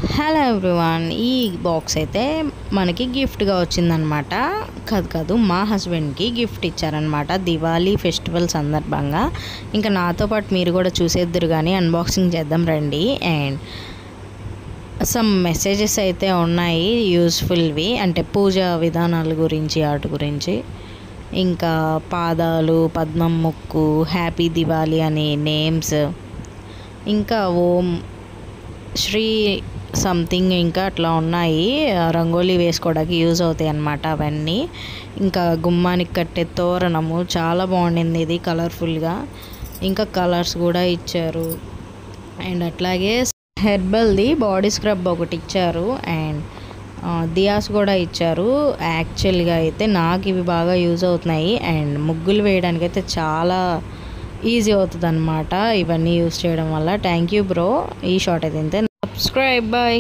Hello everyone, ఈ box అయితే మనకి గిఫ్ట్గా వచ్చిందనమాట. కాదు మా హస్బెండ్కి గిఫ్ట్ ఇచ్చారనమాట దివాళీ ఫెస్టివల్ సందర్భంగా. ఇంకా నాతో పాటు మీరు కూడా చూసేద్దరు కానీ అన్బాక్సింగ్ చేద్దాం రండి. అండ్ సమ్ మెసేజెస్ అయితే ఉన్నాయి యూస్ఫుల్వి, అంటే పూజా విధానాల గురించి వాటి గురించి. ఇంకా పాదాలు, పద్మం ముక్కు, హ్యాపీ దివాళీ అని నేమ్స్, ఇంకా ఓం శ్రీ సంథింగ్ ఇంకా అట్లా ఉన్నాయి. రంగోలీ వేసుకోవడానికి యూజ్ అవుతాయి అన్నమాట అవన్నీ. ఇంకా గుమ్మానికి కట్టే తోరణము చాలా బాగుండింది, ఇది కలర్ఫుల్గా. ఇంకా కలర్స్ కూడా ఇచ్చారు. అండ్ అట్లాగే హెర్బల్ది బాడీ స్క్రబ్ ఒకటి ఇచ్చారు. అండ్ దియాస్ కూడా ఇచ్చారు. యాక్చువల్గా అయితే నాకు ఇవి బాగా యూజ్ అవుతున్నాయి. అండ్ ముగ్గులు వేయడానికి అయితే చాలా ఈజీ అవుతుంది అన్నమాట ఇవన్నీ యూజ్ చేయడం వల్ల. Thank you bro. ఈ షార్ట్ అయితే ఇంతే. Subscribe, bye.